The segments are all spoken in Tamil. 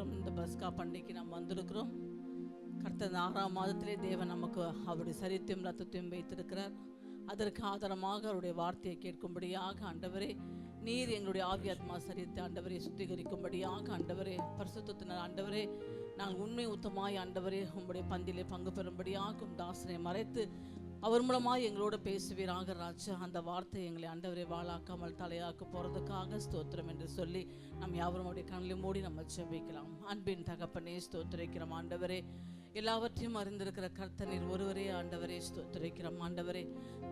ஸ்தோத்திரம். இந்த பஸ்கா பண்டிகைக்கு நாம் வந்திருக்கிறோம். கர்த்தர் 6ஆம் மாதத்திலே தேவன் நமக்கு அவருடைய சரீரத்தையும் ரத்தத்தையும் வைத்திருக்கிறார். அதற்கு ஆதாரமாக அவருடைய வார்த்தையை கேட்கும்படியாக ஆண்டவரே, நீர் எங்களுடைய ஆவியாத்மா சரீரத்தை ஆண்டவரை சுத்திகரிக்கும்படியாக ஆண்டவரே, பரிசுத்தத்தினர் ஆண்டவரே, நாங்கள் உண்மை உத்தமாய் ஆண்டவரே உம்முடைய பந்திலே பங்கு பெறும்படியாக தாசனை மறைத்து அவர் மூலமாக எங்களோடு பேசுவீராக ராஜா. அந்த வார்த்தை எங்களை ஆண்டவரை வாழாக்காமல் தலையாக்க போகிறதுக்காக ஸ்தோத்திரம் என்று சொல்லி நம் யாவரும் உடைய கண்ணில் மூடி நம்ம ஜெபிக்கலாம். அன்பின் தகப்பனே ஸ்தோத்திரிக்கிறோம் ஆண்டவரே. எல்லாவற்றையும் அறிந்திருக்கிற கர்த்தர் ஒருவரே ஆண்டவரே ஸ்தோத்திரிக்கிறோம் ஆண்டவரே.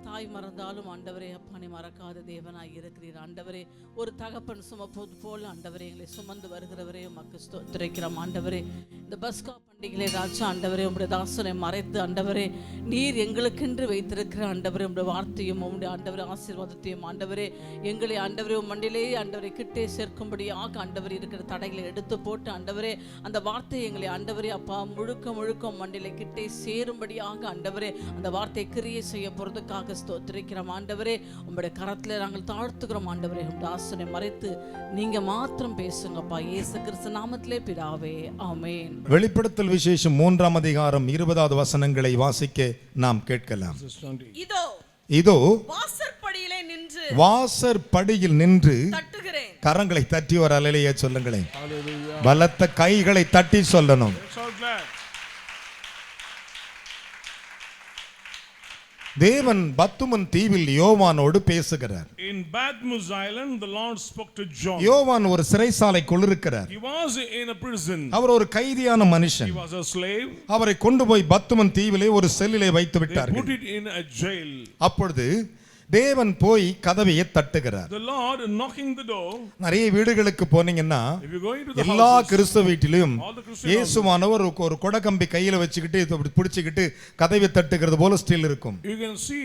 தாய் மறந்தாலும் ஆண்டவரே அப்பானை மறக்காத தேவனாய் இருக்கிறீர் ஆண்டவரே. ஒரு தகப்பன் சுமப்போது போல் ஆண்டவரே எங்களை சுமந்து வருகிறவரே உமக்கு ஸ்தோத்திரிக்கிறோம் ஆண்டவரே. இந்த பஸ்கா பண்டிகையிலே ராஜா ஆண்டவரே உம்முடைய தாசனை மறைத்து ஆண்டவரே நீர் எங்களுக்கென்று வைத்திருக்கிற ஆண்டவரே உம்முடைய வார்த்தையும் உம்முடைய ஆண்டவரே ஆசீர்வாதத்தையும் ஆண்டவரே எங்களை ஆண்டவரே மண்டிலே ஆண்டவரை கிட்டே சேர்க்கும்படியாக ஆண்டவர் இருக்கிற தடைகளை எடுத்து போட்டு ஆண்டவரே அந்த வார்த்தை எங்களை ஆண்டவரே அப்பா முழுக்க முழுக்க மண்டிலே கிட்டே சேரும்படியாக ஆண்டவரே அந்த வார்த்தை கிரியை செய்ய போறதுக்காக ஸ்தோத்திரிக்கிறோம் ஆண்டவரே. உம்முடைய கரத்தில் நாங்கள் தாழ்த்துக்கிறோம் ஆண்டவரே. உம்முடைய ஆசனை மறைத்து நீங்க மாத்திரம் பேசுங்கப்பா, இயேசு கிறிஸ்து நாமத்திலே பிதாவே, ஆமென். வெளிப்படுத்தல் விசேஷம் 3ஆம் அதிகாரம் 20வது வசனங்களை வாசிக்க நாம் கேட்கலாம். இதோ வாசற்படியில் நின்று கரங்களை தட்டி ஒரு அல்லேலூயா சொல்லுங்களேன். பலத்த கைகளை தட்டி சொல்லணும். தேவன் பத்துமன் தீவில் யோவானோடு பேசுகிறார். In Patmos Island the Lord spoke to John. யோவான் ஒரு சிறைச்சாலைக்குள் இருக்கிறார். He was in a prison. அவர் ஒரு கைதியான மனுஷன். He was a slave. அவரை கொண்டு போய் பத்துமன் தீவிலே ஒரு செல்லிலே வைத்து விட்டார்கள். They put it in a jail. அப்பொழுது தேவன் போய் கதவையை தட்டுகிறார். The Lord knocking the door. நிறைய வீடுகளுக்கு போனீங்கன்னா எல்லா கிறிஸ்தவ வீட்டிலும் இயேசுவானவர் ஒரு கொடக்கம்பி கையில வச்சுக்கிட்டு பிடிச்சிக்கிட்டு கதவை தட்டுகிறது போல ஸ்டில் இருக்கும். You can see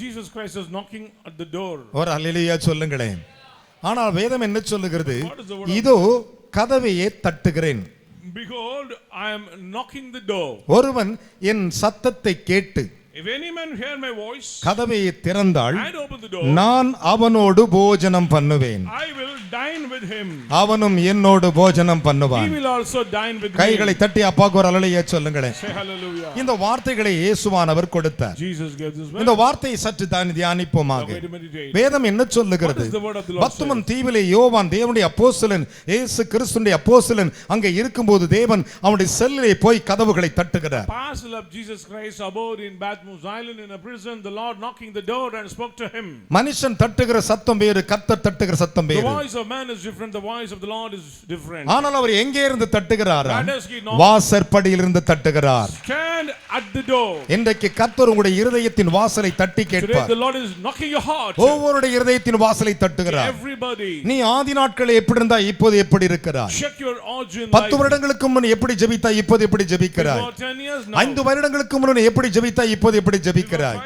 Jesus Christ is knocking at the door. ஒரு அல்லேலூயா சொல்லுங்களேன். ஆனால் வேதம் என்ன சொல்லுகிறது? இதோ கதவையை தட்டுகிறேன். Behold, I am knocking the door. ஒருவன் என் சத்தத்தை கேட்டு If any man hear my voice, கதவை திறந்தால் and open the door, நான் அவனோடு போஜனம் பண்ணுவேன். I will dine with him. அவனும் என்னோடு போஜனம் பண்ணுவான். He will also dine with me. கைகளை தட்டி அப்பாக்கு ஒரு அல்லேலூயா சொல்லுங்களேன். Say hallelujah. இந்த வார்த்தைகளை இயேசுவானவர் கொடுத்தார். Jesus gave this word. இந்த வார்த்தையை சற்று தியானிப்போமாக. வேதம் என்ன சொல்லுகிறது? பத்துமன் தீவிலே யோவான் தேவனுடைய அப்போஸ்தலன் இயேசு கிறிஸ்துவின் அப்போஸ்தலன் அங்கே இருக்கும்போது தேவன் அவனுடைய செல்லிலே போய் கதவுகளை தட்டுகிறார். Apostle of Jesus Christ abode in Patmos Island in a prison. The Lord knocking the door and spoke to him. மனுஷன் தட்டுகிற சத்தம் வேறு, கர்த்தர் தட்டுகிற சத்தம் வேறு. The voice of man is different, the voice of the Lord is different. ஆனால் அவர் எங்கே இருந்து தட்டுகிறார்? வாசற்படியில் இருந்து தட்டுகிறார். Stand at the door. இன்றைக்கு கர்த்தர் உங்களுடைய இருதயத்தின் வாசலை தட்டி கேட்பார். Today the Lord is knocking your heart. ஒவ்வொருடைய இருதயத்தின் வாசலை தட்டுகிறார். Everybody. நீ ஆதி நாட்களில் எப்படி இருந்தாய், இப்போது எப்படி இருக்கிறாய்? Check your origin. 10 வருடங்களுக்கு முன் எப்படி ஜெபித்தாய், இப்போது எப்படி ஜெபிக்கிறாய்? 5 வருடங்களுக்கு முன் எப்படி ஜெபித்தாய், இப்போது எப்படி ஜெபிக்கிறாய்?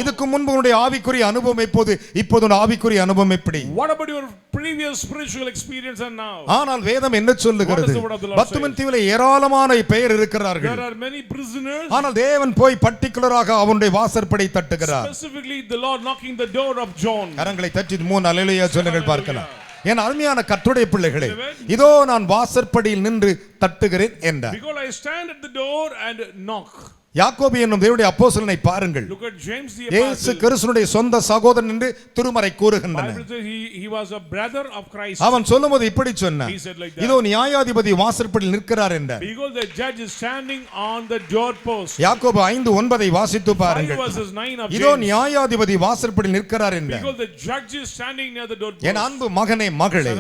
இதுக்கு முன்பு உன்னுடைய ஆவிக்குரிய அனுபவம் எப்போது, இப்போது உன் ஆவிக்குரிய அனுபவம் எப்படி? What about your previous spiritual experience and now? ஆனால் வேதம் என்ன சொல்லுகிறது? பத்துமன் தீவிலே ஏராளமான பெயர் இருக்கிறார்கள். There are many prisoners. ஆனால் தேவன் போய் பர்టిక్యులராக அவனுடைய வாசற்படி தட்டுகிறார். Specifically the Lord knocking the door of John. கரங்களை தட்டி 3 அல்லேலூயா சொல்லுங்கள் பார்க்கலாம். என் அருமையான கர்த்தருடைய பிள்ளைகளே, இதோ நான் வாசற்படியில் நின்று தட்டுகிறேன் என்றார். Because I stand at the door and knock. யாக்கோபு என்னும் தேவனுடைய அப்போஸ்தலனை பாருங்கள். Look at James the இயேசு apostle. கிறிஸ்துவினுடைய சொந்த சகோதரன் என்று திருமறை கூறுகின்றன. Bible says he was a brother of Christ. அவன் சொல்லும்போது இப்படி சொன்னான், He said like that. இதோ நியாயாதிபதி வாசற்படியில் நிற்கிறார் என்றார். Because the judge is standing on the doorpost. யாக்கோபு 5:9 வாசித்து பாருங்கள். 5:9 of James. இதோ நியாயாதிபதி வாசற்படியில் நிற்கிறார் என்றார். Because the judge is standing near the doorpost. என் அன்பு மகனே மகளே,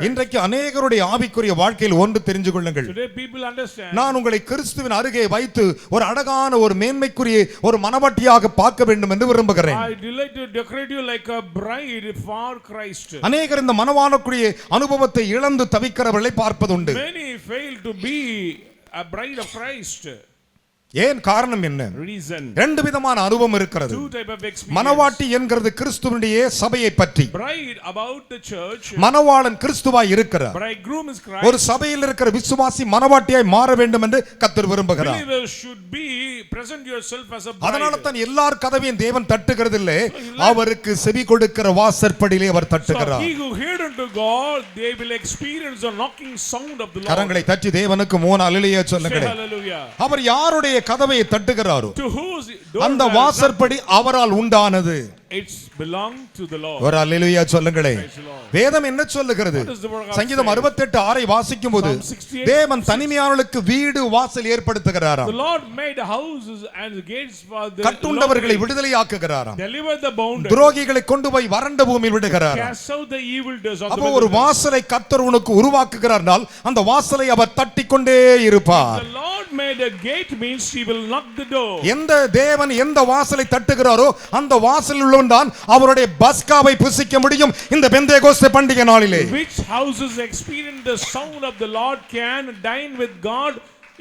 இன்றைக்கு அநேகருடைய ஆவிக்குரிய வாழ்க்கையில் ஒன்று தெரிந்து கொள்ளுங்கள். Today people understand. நான் உங்களை கிறிஸ்துவின் அருகே வைத்து ஒரு அழகான ஒரு மேன்மைக்குரிய ஒரு மணவாட்டியாக பார்க்க வேண்டும் என்று விரும்புகிறேன். I delight to decorate you like a bride for Christ. அநேகர் இந்த மணவாளனுடைய அனுபவத்தை இழந்து தவிக்கிறவர்களை பார்ப்பதுண்டு. Many fail to be a bride of Christ. ஏன் காரணம் என்ன? Reason. ரெண்டு விதமான அனுபவம் இருக்கிறது. Two type of experience. மணவாட்டி என்கிறது கிறிஸ்துவினுடைய சபையை பற்றி. Bride about the church. மணவாளன் கிறிஸ்துவாய் இருக்கிறார். Bridegroom is Christ. ஒரு சபையில் இருக்கிற விசுவாசி மணவாட்டியாய் மாற வேண்டும் என்று கர்த்தர் விரும்புகிறார். Believers should be present yourself as a bride. அதனால தான் எல்லார் கதவையும் தேவன் தட்டுகிறது இல்லை, அவருக்கு செவி கொடுக்கிற வாசற்படியிலே அவர் தட்டுகிறார். So he who heard unto God, they will experience the knocking sound of the Lord. கரங்களை தட்டி தேவனுக்கு 3 அல்லேலூயா சொல்லுங்கள். Hallelujah. அவர் யாருடைய கதவை தட்டுகிறாரோ To whose அந்த வாசற்படி அவரால் உண்டானது. It's belong to the Lord. ஒரு அல்லேலூயா சொல்லுங்களே. வேதம் என்ன சொல்லுகிறது? What does the word of God சங்கீதம் 68:6 வாசிக்கும்போது Psalm 68, தேவன் தனிமையானவர்களுக்கு வீடு வாசல் ஏற்படுத்துகிறாராம். The Lord made houses and gates for the கட்டுண்டவர்களை விடுதலையாக்குகிறாராம். deliver the bound. துரோகிகளை கொண்டு போய் வறண்ட பூமியில் விடுகிறாராம். Cast out the evil doers of அப்போ the ஒரு wilderness. வாசலை கர்த்தர் உனக்கு உருவாக்குகிறார்னால் அந்த வாசலை அவர் தட்டிக்கொண்டே இருப்பார். The Lord made a gate means he will knock the door. எந்த தேவன் எந்த வாசலை தட்டுகிறாரோ அந்த வாசலில் உள்ளவன் தான் அவருடைய பஸ்காவை புசிக்க முடியும் இந்த பெந்தேகோஸ்தே பண்டிகை நாளிலே. Which houses experience the sound of the Lord can dine with God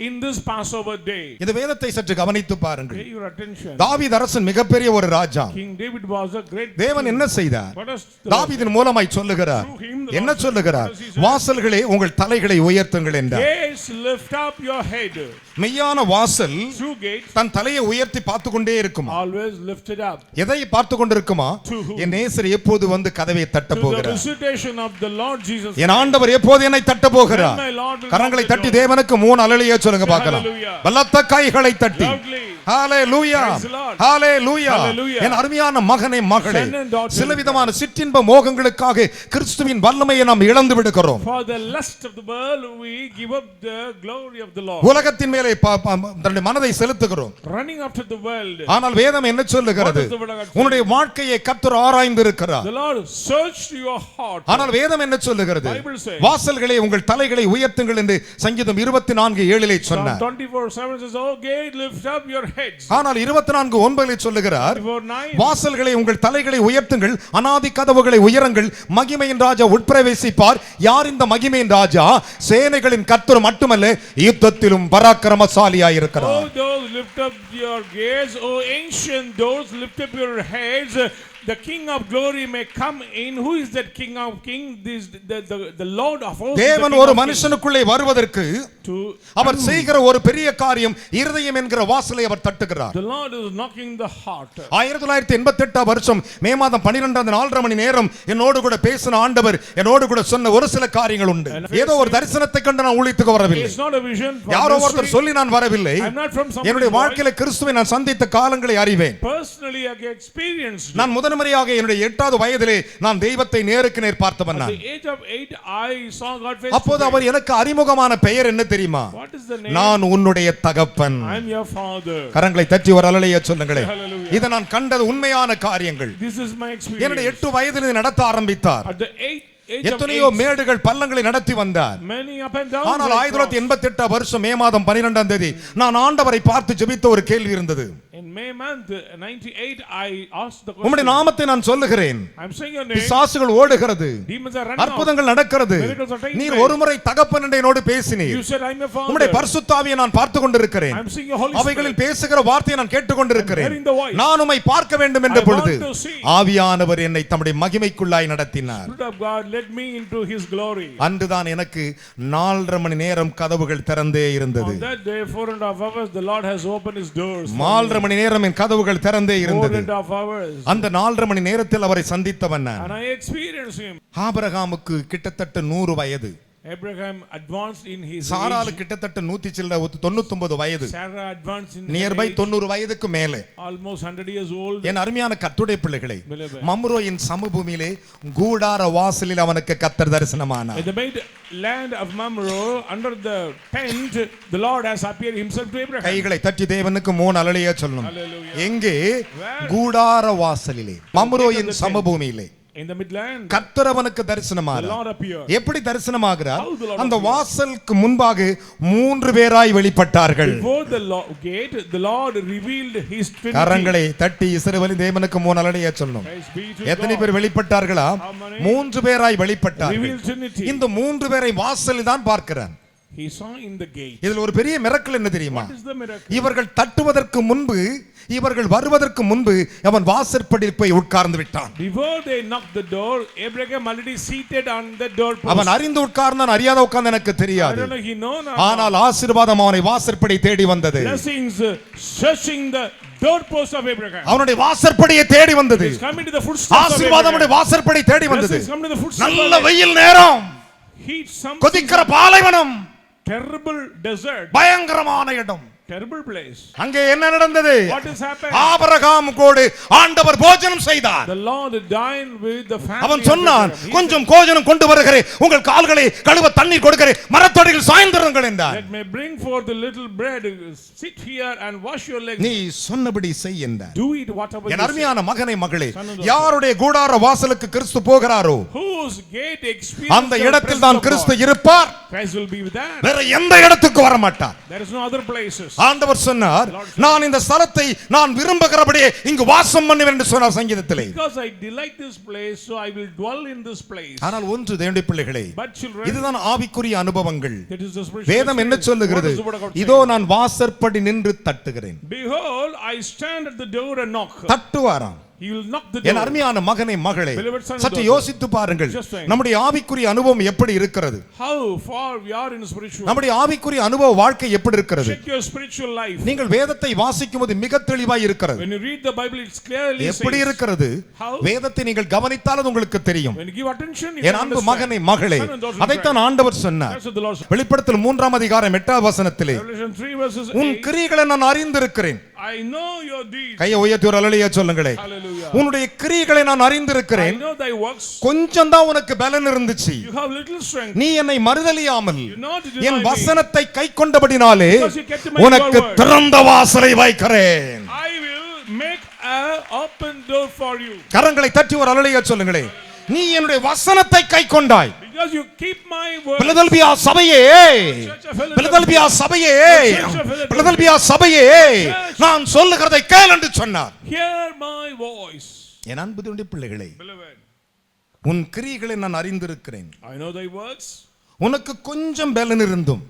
in this Passover day. இந்த வேதத்தை சற்று கவனித்து பாருங்கள். Pay your attention. தாவீது அரசன் மிகப்பெரிய ஒரு ராஜா. King David was a great தேவன் king. என்ன செய்தார்? What does the தாவீதின் மூலமாய் சொல்லுகிறார். என்ன சொல்லுகிறார்? வாசல்களே உங்கள் தலைகளை உயர்த்துங்கள் என்றார். Gates, lift up your head. மெய்யான வாசல் True gates தன் தலையை உயர்த்தி பார்த்து கொண்டே இருக்குமா? always lifted up. எதை பார்த்து கொண்டிருக்குமா? என் நேசர் எப்போது வந்து கதவை தட்ட To the போகிறார்? visitation of the Lord Jesus. என் ஆண்டவர் எப்போது என்னை தட்ட போகிறார்? When my Lord will கரங்களை knock the தட்டி door. தேவனுக்கு 3 அல்லேலூயா சொல்லுங்க பார்க்கலாம். Hallelujah. பலத்த கைகளை தட்டி Loudly. Hallelujah Praise the Lord. Hallelujah. Hallelujah. என் அருமையான மகனே மகளே, Son and daughter. சில விதமான சிற்றின்ப மோகங்களுக்காக கிறிஸ்துவின் வல்லமையை நாம் இழந்து விடுகிறோம். For the lust of the world we give up the glory of the Lord. உலகத்தின் மேலே தன்னுடைய மனதை செலுத்துகிறோம். Running after the world. ஆனால் வேதம் என்ன சொல்லுகிறது? What does the word of God say? உன்னுடைய வாழ்க்கையை கர்த்தர் ஆராய்ந்து இருக்கிறார். The Lord searched your heart. ஆனால் வேதம் என்ன சொல்லுகிறது? Bible says, வாசல்களே உங்கள் தலைகளை உயர்த்துங்கள் என்று சங்கீதம் 24:7 சொன்னார். 24:7 says, "Oh gate, lift up your heads." ஆனால் 24:9 சொல்லுகிறார், 24:9 வாசல்களை உங்கள் தலைகளை உயர்த்துங்கள், அநாதி கதவுகளை உயருங்கள், மகிமையின் ராஜா உட்பிரவேசிப்பார். யார் இந்த மகிமையின் ராஜா? சேனைகளின் கர்த்தர் மட்டுமல்ல, யுத்தத்திலும் பராக்கிரமசாலியாய் இருக்கிறார். Oh those lift up your gates, oh ancient doors, lift up your heads. The King of glory may come in. Who is that King of kings? This the Lord of hosts. தேவன் ஒரு மனுஷனுக்குள்ளே வருவதற்கு அவர் To செய்கிற ஒரு பெரிய காரியம் இருதயம் என்கிற வாசலை அவர் தட்டுகிறார். the Lord is knocking the heart. 1988 வருஷம் மே மாதம் 12 4:30 மணி நேரம் என்னோடு கூட பேசின ஆண்டவர் என்னோடு கூட சொன்ன ஒரு சில காரியங்கள் உண்டு. ஏதோ ஒரு தரிசனத்தை கண்டு நான் ஊழியத்துக்கு வரவில்லை. It's not a vision for யாரோ ministry. ஒருத்தர் சொல்லி நான் வரவில்லை. I'm not from somebody's என்னுடைய voice. வாழ்க்கையில கிறிஸ்துவை நான் சந்தித்த காலங்களை அறிவேன். Personally I experienced. நான் முதன்முறையாக என்னுடைய 8வது வயதிலே நான் தெய்வத்தை நேருக்கு நேர் பார்த்தவன் At நான். the age of 8 I saw God face to அப்போது face. அவர் எனக்கு அறிமுகமான பெயர் என்ன தெரியுமா? What is the name? நான் உன்னுடைய தகப்பன். I'm your father. கரங்களை தட்டி ஒரு அல்லேலூயா சொல்லுங்களே. Hallelujah. இதை நான் கண்டது உண்மையான காரியங்கள். This is my experience. என்னுடைய 8 வயதில் நடத்த ஆரம்பித்தார். At the age of எத்தனையோ 8, மேடுகள் பள்ளங்களை நடத்தி வந்தார். many up and down. ஆனால் 1988 வருஷம் மே மாதம் 12ஆம் தேதி நான் ஆண்டவரை பார்த்து ஜெபித்த ஒரு கேள்வி இருந்தது. In May month 98 I asked the உம்முடைய question. நாமத்தை நான் சொல்லுகிறேன். I'm saying your name. பிசாசுகள் ஓடுகிறது, Demons are running out. அற்புதங்கள் நடக்கிறது. Miracles are taking நீர் place. ஒருமுறை தகப்பன் என்று என்னோடு பேசினீர். You said I'm your father. உம்முடைய பரிசுத்தாவியை நான் பார்த்து கொண்டிருக்கிறேன். I'm seeing your Holy அவைகளில் Spirit. பேசுகிற வார்த்தையை நான் கேட்டுக்கொண்டிருக்கிறேன். I'm hearing the voice. நான் உம்மை பார்க்க வேண்டும் என்ற I want பொழுது to see. ஆவியானவர் என்னை தம்முடைய மகிமைக்குள்ளாய் நடத்தினார். Spirit of God led me into his glory. அன்றுதான் எனக்கு 4:30 மணி நேரம் கதவுகள் திறந்தே இருந்தது. On that day 4.5 hours the Lord has opened his doors. 4:30 மணி நேரம் என் கதவுகள் திறந்தே இருந்தது. 4.5 hours. அந்த 4:30 மணி நேரத்தில் அவரை சந்தித்தவன் நான். And I experienced him. ஆபிரகாமுக்கு கிட்டத்தட்ட 100 வயது. Abraham advanced in his சாராளு age. கிட்டத்தட்ட 199 வயது. Sarah advanced in nearby age. 90 வயதுக்கு மேலே. Almost 100 years old. என் அருமையான கர்த்தருடைய பிள்ளைகளை, Beloved. மம்ரோயின் சமபூமியிலே கூடார வாசலில் அவனுக்கு கர்த்தர் தரிசனமானார். In the made land of Mamre, under the tent, the Lord has appeared himself to Abraham. கைகளை தட்டி தேவனுக்கு 3 அல்லேலூயா சொல்லணும். Hallelujah. எங்கே? Where? கூடார வாசலிலே, மம்ரோயின் சமபூமியிலே In the midland, கர்த்தர் அவனுக்கு the தரிசனமானார். Lord appeared. எப்படி தரிசனமாகிறார்? How the Lord அந்த appeared? வாசலுக்கு முன்பாக 3 பேராய் வெளிப்பட்டார்கள். Before the gate, the Lord revealed his Trinity. கரங்களை தட்டி இஸ்ரவேலின் தேவனுக்கு 3 அல்லேலூயா சொல்லணும். Praise be to எத்தனை God. பேர் வெளிப்பட்டார்களா? How many? 3 பேராய் வெளிப்பட்டார்கள். Revealed Trinity. இந்த 3 பேரை வாசலில் தான் பார்க்கிறான். He saw in the gate. இதில் ஒரு பெரிய மிரக்கல் என்ன தெரியுமா? What is the miracle? இவர்கள் தட்டுவதற்கு முன்பு, இவர்கள் வருவதற்கு முன்பு அவன் வாசற்படியில் போய் உட்கார்ந்து விட்டான். Before they knocked the door, Abraham already seated on the doorpost. அவன் அறிந்து உட்கார்ந்தான், அறியாத உட்கார்ந்து எனக்கு I தெரியாது. don't know, he know not. ஆனால் ஆசீர்வாதம் அவனை வாசற்படி தேடி வந்தது. Blessings searching the doorpost of Abraham. அவனுடைய வாசற்படியை தேடி வந்தது. He's coming to the footsteps of ஆசீர்வாதம் அவனுடைய Abraham. வாசற்படி தேடி வந்தது. Blessings come to the footsteps நல்ல of வெயில் நேரம், heat, some கொதிக்கிற பாலைவனம், terrible desert, பயங்கரமான இடம். terrible place. அங்கே என்ன நடந்தது? What has happened? ஆபிரகாம் கூட ஆண்டவர் போஜனம் செய்தார். The Lord dined with the family. அவன் of சொன்னான், Abraham. He கொஞ்சம் போஜனம் கொண்டு வருகிறேன், உங்கள் கால்களை கழுவ தண்ணீர் கொடுக்கிறேன், மரத்தடியில் சாய்ந்திருங்கள் என்றார். Let me bring forth the little bread, sit here and wash your legs. நீ சொன்னபடி செய் என்றார். Do it whatever N you say. அருமையான மகனே மகளே, யாருடைய கூடார வாசலுக்கு கிறிஸ்து போகிறாரோ Whose gate experience அந்த இடத்தில் தான் கிறிஸ்து இருப்பார். Christ will be with that. வேற எந்த இடத்துக்கு வர மாட்டார். There is no other places. ஆண்டவர் சொன்னார், நான் இந்த ஸ்தலத்தை நான் விரும்புகிறபடியே இங்கு வாசம் பண்ணுவேன் என்று சொன்னார் சங்கீதத்திலே. Because I delight this place, so I will dwell in this place. ஆனால் ஒன்று தேவனுடைய பிள்ளைகளே, But children, இதுதான் ஆவிக்குரிய அனுபவங்கள். that is the spiritual வேதம் என்ன experience. சொல்லுகிறது? What does the word of God இதோ say? நான் வாசற்படி நின்று தட்டுகிறேன். Behold, I stand at the door and knock. தட்டுவாராம். He will knock the N door. அருமையான மகனே மகளே, Beloved son and சற்று daughter, யோசித்து பாருங்கள், just think. நம்முடைய ஆவிக்குரிய அனுபவம் எப்படி இருக்கிறது? How far we are in spiritual. நம்முடைய ஆவிக்குரிய அனுபவ வாழ்க்கை எப்படி இருக்கிறது? Check your spiritual life. நீங்கள் வேதத்தை வாசிக்கும்போது மிக தெளிவாய் இருக்கிறது. When you read the Bible, it's clearly எப்படி says. இருக்கிறது? How? வேதத்தை நீங்கள் கவனித்தால் அது உங்களுக்கு தெரியும். When you give attention, you N can அன்பு understand. மகனே மகளே, Son and daughter in அதைத்தான் Christ. ஆண்டவர் சொன்னார். That's what the Lord said. வெளிப்படுத்தல் 3ஆம் அதிகாரம் 8ஆம் வசனத்திலே, Revelation 3 verses உன் 8. கிரியைகளை நான் அறிந்திருக்கிறேன். I know your deeds. கையை உயர்த்தி ஒரு அல்லேலூயா சொல்லுங்களே. Hallelujah. உன்னுடைய கிரியைகளை நான் I அறிந்திருக்கிறேன். know thy works. கொஞ்சம் தான் உனக்கு பலன் இருந்துச்சு. You have little strength. நீ என்னை மறுதலியாமல் You not deny N me. வசனத்தை கைக்கொண்டபடினாலே Because you kept my உனக்கு word. திறந்த வாசலை வைக்கிறேன். I will make an open door for you. கரங்களை தட்டி ஒரு அல்லேலூயா சொல்லுங்களே. நீ என்னுடைய வசனத்தை கைக்கொண்டாய். Because you keep my word. Philadelphia சபையே, பிலதெல்பியா சபையே, பிலதெல்பியா சபையே, நான் சொல்லுகிறதை கேள் என்று சொன்னார். Hear my voice. என் அன்பு தேவனுடைய பிள்ளைகளே, Beloved, உன் கிரியைகளை நான் அறிந்திருக்கிறேன். I know thy works. உனக்கு கொஞ்சம் பலன் இருந்தும்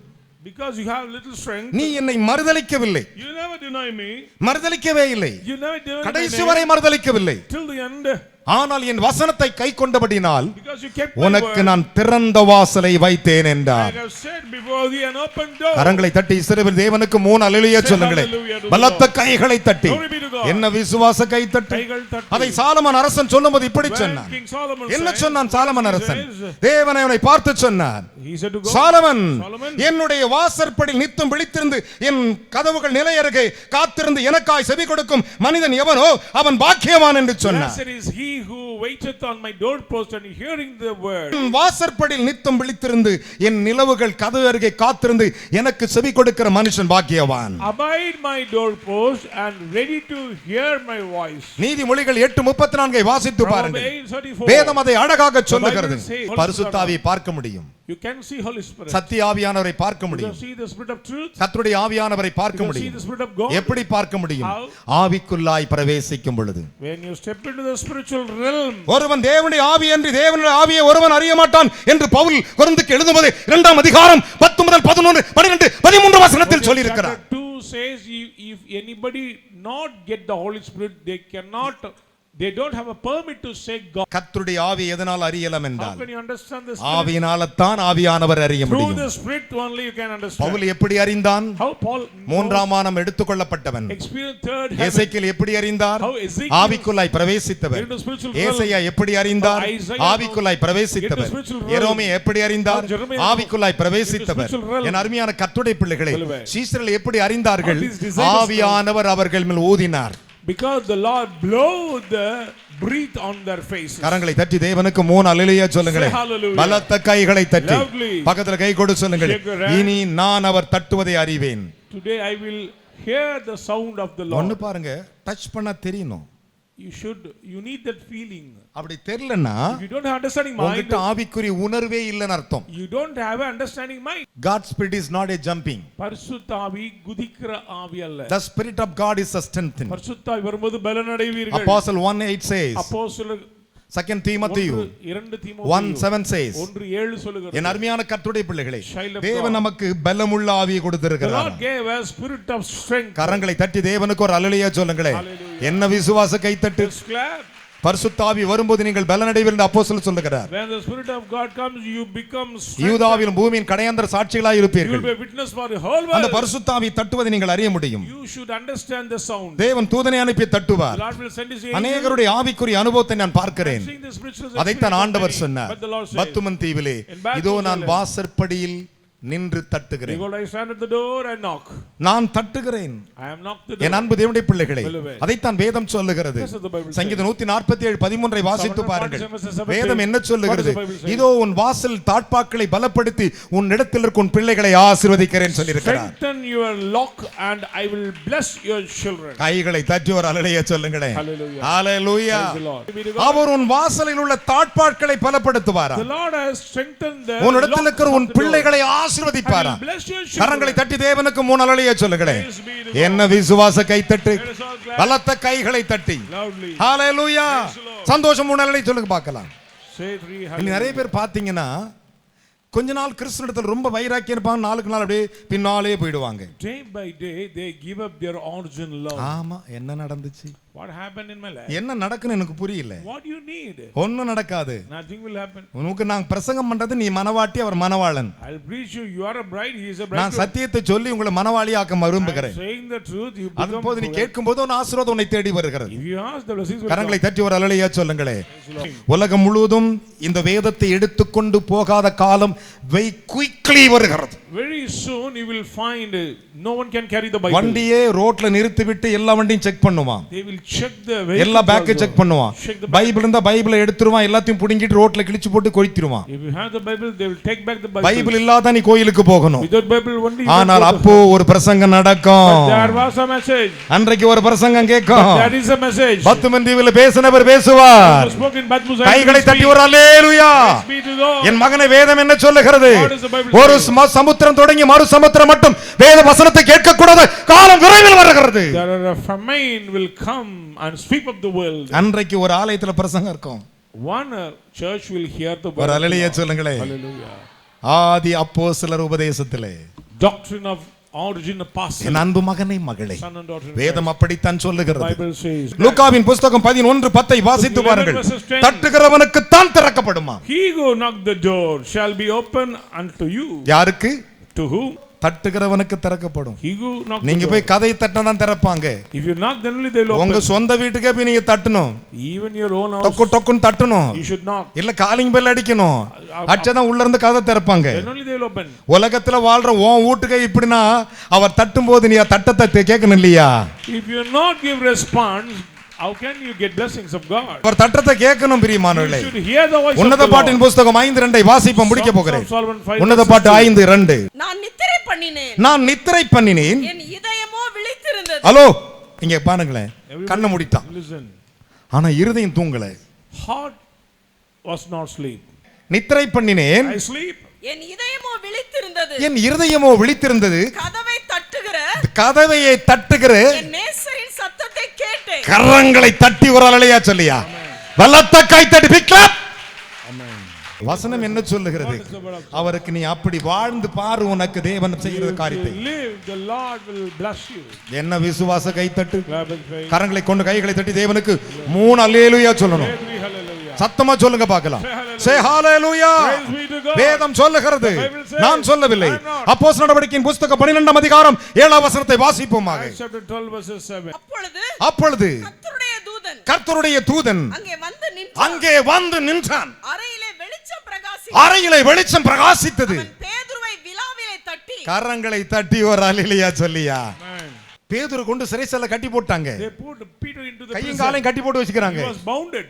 Because you have little strength. நீ என்னை மறுதலிக்கவில்லை. You never deny me. மறுதலிக்கவே இல்லை. You never deny கடைசி me வரை மறுதலிக்கவில்லை. till the end. ஆனால் என் வசனத்தை கைக்கொண்டபடினால் Because you kept my உனக்கு word. நான் திறந்த வாசலை வைத்தேன் என்றார். I have said before thee an open door. கரங்களை தட்டி இஸ்ரவேல் தேவனுக்கு 3 அல்லேலூயா சொல்லுங்களே. பலத்த கைகளை தட்டி, Glory be to God. என்ன விசுவாச கை தட்டு. கைகள் தட்டி. அதை சாலமன் அரசன் சொல்லும்போது இப்படி When சொன்னான். King Solomon என்ன said, சொன்னான் சாலமன் அரசன்? he says, தேவன் அவனை பார்த்து சொன்னார், he said to God, Solomon, Solomon, என்னுடைய வாசற்படியில் நித்தம் விழித்திருந்து என் கதவுகள் நிலையருகே காத்திருந்து எனக்காய் செவி கொடுக்கும் மனிதன் எவனோ அவன் பாக்கியவான் என்று சொன்னார். blessed is he who waiteth on my doorpost and hearing the word. என் வாசற்படியில் நித்தம் விழித்திருந்து என் நிலவுகள் கதவு அருகே காத்திருந்து எனக்கு செவி கொடுக்கிற மனுஷன் பாக்கியவான். Abide my doorpost and ready to hear my voice. நீதிமொழிகள் 8:34 வாசித்து பாருங்கள். Proverbs 8:34. வேதம் அதை அழகாக சொல்லுகிறது. The Bible says, பரிசுத்த ஆவியை பார்க்க முடியும். You can see Holy Spirit. சத்திய ஆவியானவரை பார்க்க You can முடியும். see the Spirit of truth. கர்த்தருடைய ஆவியானவரை You பார்க்க can see முடியும். the Spirit of God. எப்படி பார்க்க முடியும்? How? ஆவிக்குள்ளாய் பிரவேசிக்கும் பொழுது. When you step into the spiritual realm. ஒருவன் தேவனுடைய ஆவி என்று தேவனுடைய ஆவியை ஒருவன் அறிய மாட்டான் என்று பவுல் கொரிந்துக்கு எழுதும்போது 2ஆம் அதிகாரம் 10 முதல் 11 12 13 வசனத்தில் சொல்லி இருக்கிறார். Chapter 2 says if anybody not get the Holy Spirit, they don't have a permit to say God. கர்த்தருடைய ஆவி எதனால் அறியலாம் How என்றால் can you understand this? ஆவியினால தான் ஆவியானவர் அறிய Through முடியும். the Spirit only you can understand. Pavul எப்படி அறிந்தான்? How Paul மூன்றாம் வானம் எடுத்துக்கொள்ளப்பட்டவன். experienced third heaven. எசேக்கியேல் எப்படி அறிந்தார்? How Ezekiel ஆவிக்குள்ளாய் பிரவேசித்தவர். into spiritual realm. ஏசாயா எப்படி அறிந்தார்? Isaiah ஆவிக்குள்ளாய் பிரவேசித்தவர். into spiritual realm. எரேமியா எப்படி அறிந்தார்? Jeremiah ஆவிக்குள்ளாய் பிரவேசித்தவர். into spiritual realm. என் அருமையான கர்த்தருடைய பிள்ளைகளே, Beloved. சீஷர்கள் எப்படி அறிந்தார்கள்? How these disciples ஆவியானவர் அவர்கள் மேல் ஊதினார். Because the Lord blow the breathe on their faces. கரங்களை தட்டி தேவனுக்கு 3 அல்லேலூயா சொல்லுங்களே. Say hallelujah. பலத்த கைகளை தட்டி Loudly. பக்கத்துல கை கொடு சொல்லுங்களே. Shake your hand. இனி நான் அவர் தட்டுவதை அறிவேன். Today I will hear the sound of the ஒன்னு Lord. பாருங்க, டச் பண்ண தெரியணும். You need that feeling. அப்படி தெரியலன்னா If you don't have understanding mind, உங்ககிட்ட ஆவிக்குரிய உணர்வே இல்லைன்னு அர்த்தம். you don't have an understanding mind. God's spirit is not a jumping. பரிசுத்த ஆவி குதிக்கிற ஆவி அல்ல. The spirit of God is a strengthening. பரிசுத்த ஆவி வரும்போது பலன் அடைவீர்கள். Apostle 1:8 says, அப்போஸ்தலர் 2 Timothy 1:7 says, என் அருமையான கர்த்தருடைய பிள்ளைகளே, தேவன் நமக்கு பலமுள்ள ஆவியை கொடுத்திருக்கிறார். கரங்களை தட்டி தேவனுக்கு ஒரு அல்லேலூயா சொல்லுங்களேன். என்ன விசுவாச கைத்தட்டு. பரிசுத்த ஆவி வரும்போது நீங்கள் பலனடைவீர்கள் என்று அப்போஸ்தலர் சொல்லுகிறார். When the spirit of God comes, you become strength. யூதாவிலும் பூமியின் கடையாந்தர சாட்சிகளாய் இருப்பீர்கள். You will be a witness for the whole world. அந்த பரிசுத்த ஆவி தட்டுவதை நீங்கள் அறிய முடியும். You should understand the sound. தேவன் தூதனை அனுப்பி தட்டுவார். The Lord will send his angel. அநேகருடைய ஆவிக்குரிய அனுபவத்தை நான் பார்க்கிறேன். அதைத்தான் ஆண்டவர் சொன்னார். பத்துமன் தீவிலே இதோ நான் வாசற்படியில் நின்று தட்டுகிறேன். Behold, I stand at the door and knock. நான் தட்டுகிறேன். I am knocked the door. என் அன்பு தேவனுடைய பிள்ளைகளே, அதைத்தான் வேதம் சொல்லுகிறது. சங்கீதம் 147:13 வாசித்து பாருங்கள். வேதம் என்ன சொல்லுகிறது? இதோ உன் வாசல் தாழ்பாக்களை பலப்படுத்தி உன் இடத்தில் இருக்கும் உன் பிள்ளைகளை ஆசீர்வதிக்கிறேன் சொல்லியிருக்கிறார். Strengthen your lock and I will bless your children. கைகளை தட்டி ஒரு அல்லேலூயா சொல்லுங்களேன். Hallelujah. Hallelujah. Praise the Lord. அவர் உன் வாசலில் உள்ள தாழ்பாக்களை பலப்படுத்துவாரா? The Lord has strengthened the உன் இடத்தில் இருக்கிற உன் பிள்ளைகளை ஆசீர்வதிப்பாரா? கரங்களை தட்டி தேவனுக்கு 3 அல்லேலூயா சொல்லுங்களேன். என்ன விசுவாச கைத்தட்டு. பலத்த கைகளை தட்டி ஹalleluya. சந்தோஷம் 3 அல்லேலூயா சொல்லுங்க பார்க்கலாம். நிறைய பேர் பாத்தீங்கன்னா கொஞ்ச நாள் கிறிஸ்துவிடத்தில் ரொம்ப வைராக்கியம் இருப்பாங்க, நாளுக்கு நாள் அப்படியே பின்னாலே போயிடுவாங்க. Day by day they give up their origin love. ஆமா, என்ன நடந்துச்சு? What happened in my life? என்ன நடக்குன்னு எனக்கு புரியல. What you need? ஒண்ணும் நடக்காது. Nothing will happen. உனக்கு நான் பிரசங்கம் பண்றது நீ மனவாட்டி, அவர் மனவாளன். I'll preach you, you are a bride, he is a bride. நான் சத்தியத்தை சொல்லி உங்களை மனவாளியாக்க விரும்புகிறேன். Saying the truth, you become. அதுபோது நீ கேட்கும்போது ஒரு ஆசீர்வாதம் உன்னை தேடி வருகிறது. If you ask, the blessings will கரங்களை தட்டி ஒரு அல்லேலூயா சொல்லுங்களே. உலகம் முழுவதும் இந்த வேதத்தை எடுத்துக்கொண்டு போகாத காலம் very quickly வருகிறது. Very soon you will find no one can carry the Bible. வண்டியே ரோட்ல நிறுத்தி விட்டு எல்லா வண்டியும் செக் பண்ணுவான். They will check the vehicle. எல்லா பேக்கை செக் பண்ணுவான். பைபிள் இருந்தா பைபிளை எடுத்துருவான், எல்லாத்தையும் புடிங்கிட்டு ரோட்ல கிழிச்சு போட்டு கொளுத்திடுவான். If you have the Bible, they will take back the Bible. Bible இல்லாத நீ கோயிலுக்கு போகணும். Without Bible only. ஆனால் அப்போ ஒரு பிரசங்கம் நடக்கும். There was a message. அன்றைக்கு ஒரு பிரசங்கம் கேட்கும். There is a message. பத்துமன் தீவில பேசினவர் பேசுவார். கைகளை தட்டி ஒரு அல்லேலூயா. என் மகனை வேதம் என்ன சொல்லுகிறது? ஒரு சமுத்திரம் தொடங்கி மறு சமுத்திரம் மட்டும் வேத வசனத்தை கேட்க கூடாத காலம் விரைவில் வருகிறது. A famine will come and sweep up the world. அன்றைக்கு ஒரு ஆலயத்துல பிரசங்கம் இருக்கும். One church will hear the word. ஒரு அல்லேலூயா சொல்லுங்களே. Hallelujah. ஆதி அப்போஸ்தலர் உபதேசத்திலே Doctrine of origin apostle. என் அன்பு மகனே மகளே, Son and daughter. வேதம் அப்படித்தான் சொல்லுகிறது. Bible says. லூக்காவின் புத்தகம் 11:10 வாசித்து பாருங்கள். தட்டுகிறவனுக்கு தான் திறக்கப்படுமா? He who knock the door shall be open unto you. யாருக்கு? To whom? தட்டுகிறவனுக்கு திறக்கப்படும். He who knock. நீங்க போய் கதை தட்டினா தான் திறப்பாங்க. If you knock, then only they will open. உங்க சொந்த வீட்டுக்கே போய் நீங்க தட்டணும். Even your own house. டொக்கு டொக்குன்னு தட்டணும். You should knock. இல்ல காலிங் பெல் அடிக்கணும். அச்சதான் உள்ள இருந்து கதை திறப்பாங்க. Then only they will open. உலகத்துல வாழ்ற உன் வீட்டுக்கே இப்படினா அவர் தட்டும் போது நீ தட்டத்தை கேட்கணும் இல்லையா? If you not give response, how can you get blessings of God? அவர் தட்டத்தை கேட்கணும் பிரியமானவர்களே. You should hear the voice of the Lord. உன்னத பாட்டின் புத்தகம் 5:2 வாசிப்போம், முடிக்க போகிறேன். உன்னத பாட்டு 5:2. நான் நித்திரை பண்ணினேன், என் இதயமோ விழித்திருந்தது. ஹலோ இங்க பாருங்களேன், கண்ணை மூடிட்டான். Listen. ஆனா இருதயம் தூங்கல. Heart was not sleep. நித்திரை பண்ணினேன், I sleep. என் இதயமோ விழித்திருந்தது. என் இருதயமோ விழித்திருந்தது. கதவை தட்டுகிற கதவையை தட்டுகிற என் நேசரின் சத்தத்தை கேட்டேன். கரங்களை தட்டி ஒரு அல்லேலூயா சொல்லியா. பலத்த கை தட்டி பிக் கிளாப். வசனம் என்ன சொல்லுகிறது? அவருக்கு நீ அப்படி வாழ்ந்து பாரு, உனக்கு தேவன் செய்கிற காரியத்தை. Live, the Lord will bless you. என்ன விசுவாச கை தட்டு. Clap and praise. கரங்களை கொண்டு கைகளை தட்டி தேவனுக்கு 3 அல்லேலூயா சொல்லணும். Hallelujah. சத்தமா சொல்லுங்க பார்க்கலாம். Say hallelujah. Praise be to God. வேதம் சொல்லுகிறது, நான் சொல்லவில்லை. அப்போஸ்தலர் நடவடிக்கையின் புத்தகம் 12ஆம் அதிகாரம் 7ஆம் வசனத்தை வாசிப்போமாக. Acts chapter 12 verses 7. அப்பொழுது கர்த்தருடைய தூதன் அங்கே வந்து நின்றான். அறையிலே வெளிச்சம் பிரகாசித்தது. பேதுருவை விலாவிலே தட்டி கரங்களை தட்டி ஒரு அல்லேலூயா சொல்லியா. பேதுரு கொண்டு சிறைச்சாலை கட்டி போட்டாங்க. They put Peter into the கையும் காலையும் கட்டி போட்டு வச்சிருக்காங்க. He was bounded.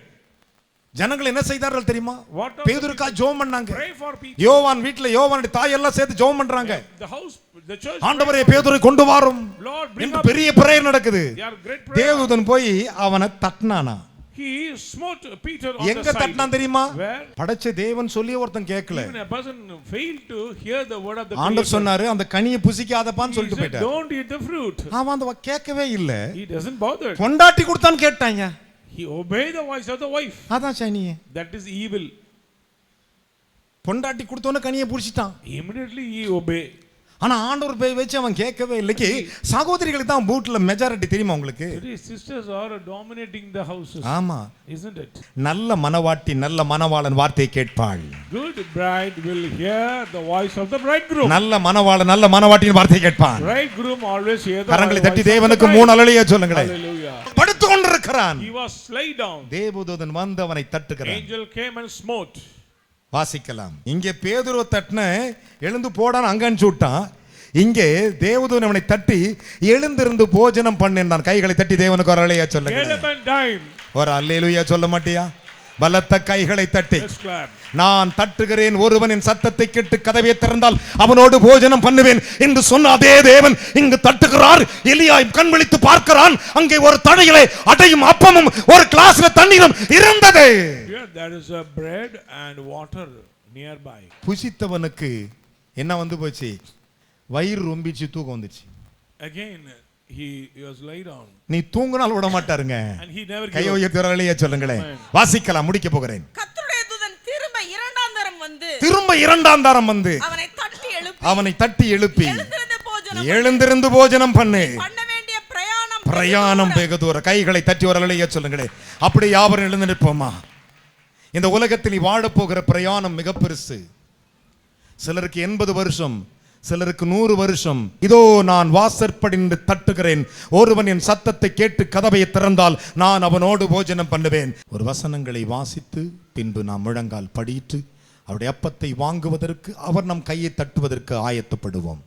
ஜனங்கள் என்ன செய்தார்கள் தெரியுமா? What are பேதுருக்கா ஜெபம் பண்ணாங்க. Pray for Peter. யோவான் வீட்ல யோவானுடைய தாய் எல்லாம் சேர்த்து ஜெபம் பண்றாங்க. The house, the church. ஆண்டவரே பேதுரை கொண்டு வாரும். Lord, bring என்று up. பெரிய பிரேயர் நடக்குது. They are great prayer. தேவதூதன் போய் அவனை தட்டினானா. He smote Peter on the எங்க side. தட்டினான் தெரியுமா? Where? படைச்ச தேவன் சொல்லி ஒருத்தன் கேட்கல. Even a person failed to hear the word of the ஆண்டவர் Creator. சொன்னாரு அந்த கனியை புசிக்காதப்பான்னு He சொல்லிட்டு said, போயிட்டார். don't eat the fruit. அவன் அந்த கேட்கவே இல்ல. He doesn't bother. கொண்டாட்டி கொடுத்தான்னு கேட்டாங்க. He obeyed the voice of the wife. அதான் சனியே. That is evil. பொண்டாட்டி கொடுத்தோன்னு கனியை புடிச்சிட்டான். Immediately he obeyed. ஆனா ஆண்டவர் பேய் வச்சு அவன் கேட்கவே இல்லைக்கு. சகோதரிகளுக்கு தான் வீட்ல மெஜாரிட்டி தெரியுமா உங்களுக்கு? Today sisters are dominating the houses. ஆமா. Isn't it? நல்ல மனவாட்டி நல்ல மனவாளன் வார்த்தையை கேட்பாள். Good bride will hear the voice of the bridegroom. நல்ல மனவாளன் நல்ல மனவாட்டியின் வார்த்தையை கேட்பான். Bridegroom always hear the கரங்களை voice தட்டி of the தேவனுக்கு bride. 3 அல்லேலூயா சொல்லுங்களேன். Hallelujah. படுத்து கொண்டிருக்கிறான். He was laid down. தேவதூதன் வந்து அவனை தட்டுகிறான். Angel came and smote. வாசிக்கலாம். இங்கே பேதுருவை தட்டின எழுந்து போடான்னு அங்க அனுப்பிச்சு விட்டான். இங்கே தேவதூதன் அவனை தட்டி எழுந்திருந்து போஜனம் பண்ணினான். கைகளை தட்டி தேவனுக்கு ஒரு அல்லேலூயா சொல்லுங்க. ஒரு அல்லேலூயா சொல்ல மாட்டியா? பலத்த கைகளை தட்டி நான் தட்டுகிறேன், ஒருவன் என் சத்தத்தை கேட்டு கதவை திறந்தால் அவனோடு போஜனம் பண்ணுவேன் என்று சொன்ன அதே தேவன் இங்கு தட்டுகிறார். எலியா கண் விழித்து பார்க்கிறான். அங்கே ஒரு தடையிலே அடையும் அப்பமும் ஒரு கிளாஸ்ல தண்ணீரும் இருந்தது. There is a bread and water nearby. புசித்தவனுக்கு என்ன வந்து போச்சு? வயிறு ரொம்பிச்சு, தூக்கம் வந்துச்சு. Again he was laid down. நீ தூங்கினால் விட மாட்டாருங்க. And he never கையை உயர்த்தி அல்லேலூயா சொல்லுங்களேன். வாசிக்கலாம், முடிக்க போகிறேன். கர்த்தருடைய தூதன் திரும்ப இரண்டாம் தரம் வந்து அவனை தட்டி எழுப்பி எழுந்திருந்து போஜனம் பண்ணு, பிரயாணம் வெகு தூரம். கைகளை தட்டி ஒரு அல்லேலூயா சொல்லுங்களேன். அப்படி யாவரும் எழுந்து நிற்போமா? இந்த உலகத்தில் நீ வாழ போகிற பிரயாணம் மிக பெருசு. சிலருக்கு 80 வருஷம், சிலருக்கு 100 வருஷம். இதோ நான் வாசற்படிந்து தட்டுகிறேன், ஒருவன் என் சத்தத்தை கேட்டு கதவை திறந்தால் நான் அவனோடு போஜனம் பண்ணுவேன். ஒரு வசனங்களை வாசித்து பின்பு நாம் முழங்கால் படியிட்டு அவருடைய அப்பத்தை வாங்குவதற்கு, அவர் நம் கையை தட்டுவதற்கு ஆயத்தப்படுவோம்.